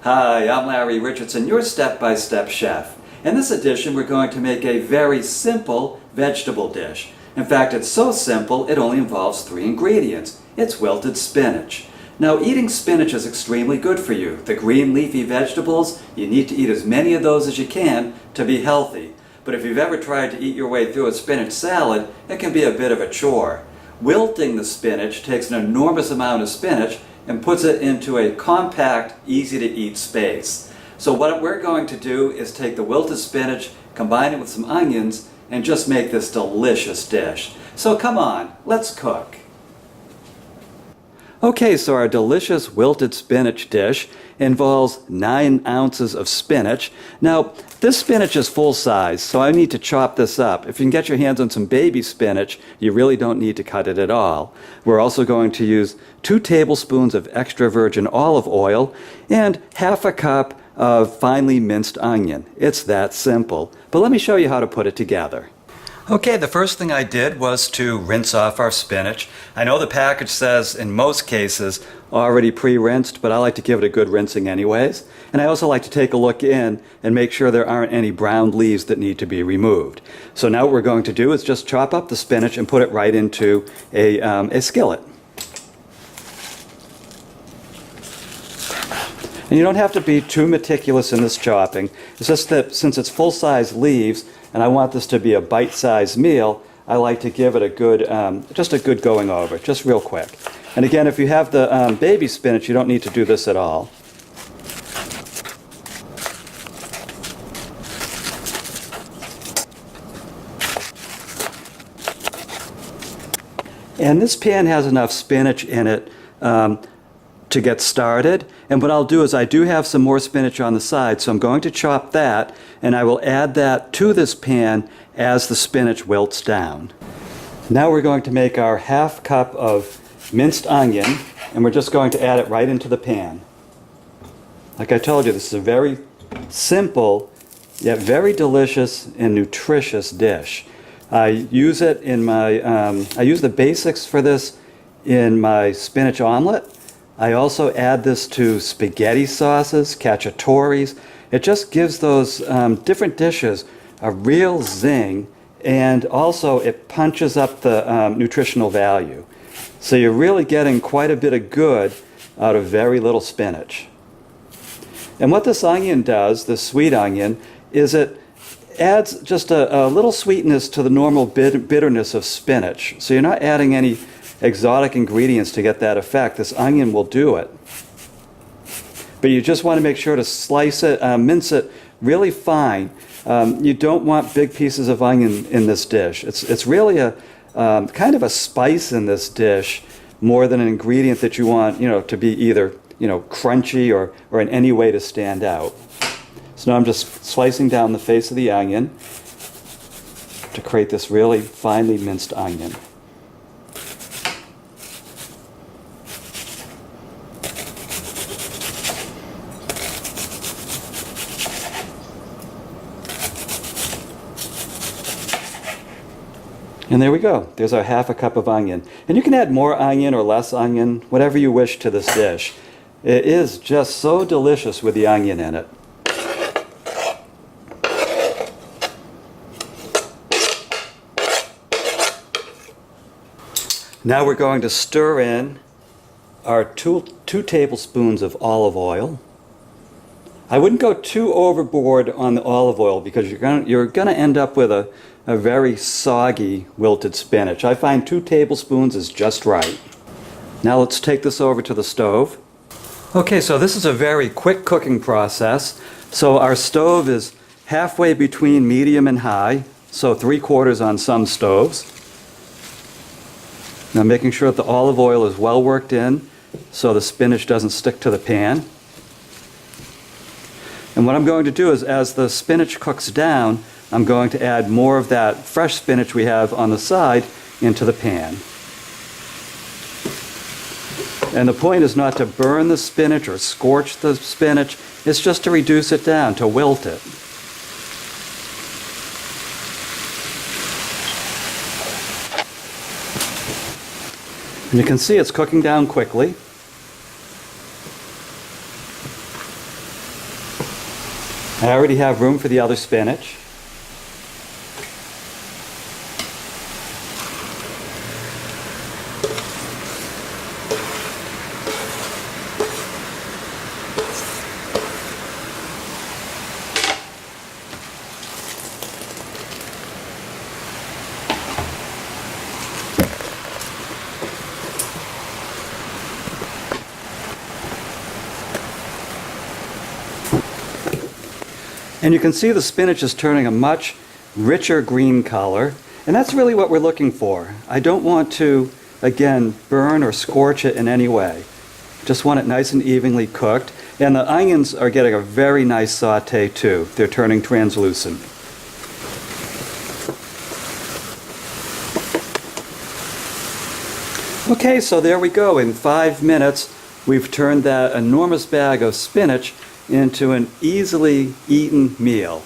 Hi, I'm Larry Richardson, your step-by-step chef. In this edition, we're going to make a very simple vegetable dish. In fact, it's so simple, it only involves 3 ingredients. It's wilted spinach. Now, eating spinach is extremely good for you. The green leafy vegetables, you need to eat as many of those as you can to be healthy. But if you've ever tried to eat your way through a spinach salad, it can be a bit of a chore. Wilting the spinach takes an enormous amount of spinach and puts it into a compact, easy-to-eat space. So what we're going to do is take the wilted spinach, combine it with some onions, and just make this delicious dish. So come on, let's cook. Okay, so our delicious wilted spinach dish involves 9 ounces of spinach. Now, this spinach is full size, so I need to chop this up. If you can get your hands on some baby spinach, you really don't need to cut it at all. We're also going to use 2 tablespoons of extra virgin olive oil and half a cup of finely minced onion. It's that simple. But let me show you how to put it together. Okay, the first thing I did was to rinse off our spinach. I know the package says, in most cases, already pre-rinsed, but I like to give it a good rinsing anyways. And I also like to take a look in and make sure there aren't any brown leaves that need to be removed. So now what we're going to do is just chop up the spinach and put it right into a skillet. And you don't have to be too meticulous in this chopping. It's just that since it's full-size leaves, and I want this to be a bite-sized meal, I like to give it a good, just a good going over, just real quick. And again, if you have the baby spinach, you don't need to do this at all. And this pan has enough spinach in it to get started. And what I'll do is I do have some more spinach on the side, so I'm going to chop that, and I will add that to this pan as the spinach wilts down. Now we're going to make our half cup of minced onion, and we're just going to add it right into the pan. Like I told you, this is a very simple, yet very delicious and nutritious dish. I use it in my, I use the basics for this in my spinach omelet. I also add this to spaghetti sauces, cacciatoris. It just gives those different dishes a real zing, and also it punches up the nutritional value. So you're really getting quite a bit of good out of very little spinach. And what this onion does, this sweet onion, is it adds just a little sweetness to the normal bitterness of spinach. So you're not adding any exotic ingredients to get that effect. This onion will do it. But you just want to make sure to slice it, mince it really fine. You don't want big pieces of onion in this dish. It's really a kind of a spice in this dish more than an ingredient that you want, to be either, crunchy or in any way to stand out. So now I'm just slicing down the face of the onion to create this really finely minced onion. And there we go. There's our half a cup of onion. And you can add more onion or less onion, whatever you wish to this dish. It is just so delicious with the onion in it. Now we're going to stir in our two tablespoons of olive oil. I wouldn't go too overboard on the olive oil because you're going to end up with a very soggy wilted spinach. I find 2 tablespoons is just right. Now let's take this over to the stove. Okay, so this is a very quick cooking process. So our stove is halfway between medium and high, so 3/4 on some stoves. Now making sure that the olive oil is well worked in so the spinach doesn't stick to the pan. And what I'm going to do is, as the spinach cooks down, I'm going to add more of that fresh spinach we have on the side into the pan. And the point is not to burn the spinach or scorch the spinach, it's just to reduce it down, to wilt it. And you can see it's cooking down quickly. I already have room for the other spinach. And you can see the spinach is turning a much richer green color, and that's really what we're looking for. I don't want to, again, burn or scorch it in any way. Just want it nice and evenly cooked. And the onions are getting a very nice saute too. They're turning translucent. Okay, so there we go. In 5 minutes, we've turned that enormous bag of spinach into an easily eaten meal.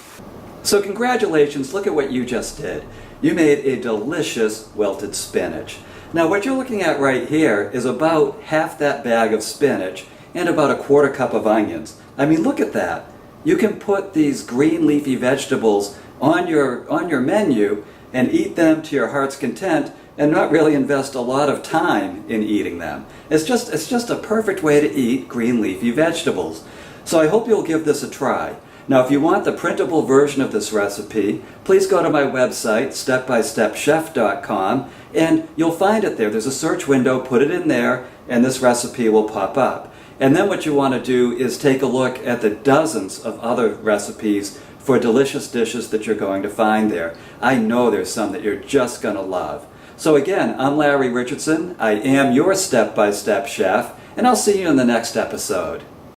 So congratulations, look at what you just did. You made a delicious wilted spinach. Now what you're looking at right here is about half that bag of spinach and about a 1/4 cup of onions. I mean, look at that. You can put these green leafy vegetables on your menu and eat them to your heart's content and not really invest a lot of time in eating them. It's just a perfect way to eat green leafy vegetables. So I hope you'll give this a try. Now if you want the printable version of this recipe, please go to my website, stepbystepchef.com, and you'll find it there. There's a search window, put it in there, and this recipe will pop up. And then what you want to do is take a look at the dozens of other recipes for delicious dishes that you're going to find there. I know there's some that you're just going to love. So again, I'm Larry Richardson. I am your step-by-step chef, and I'll see you in the next episode.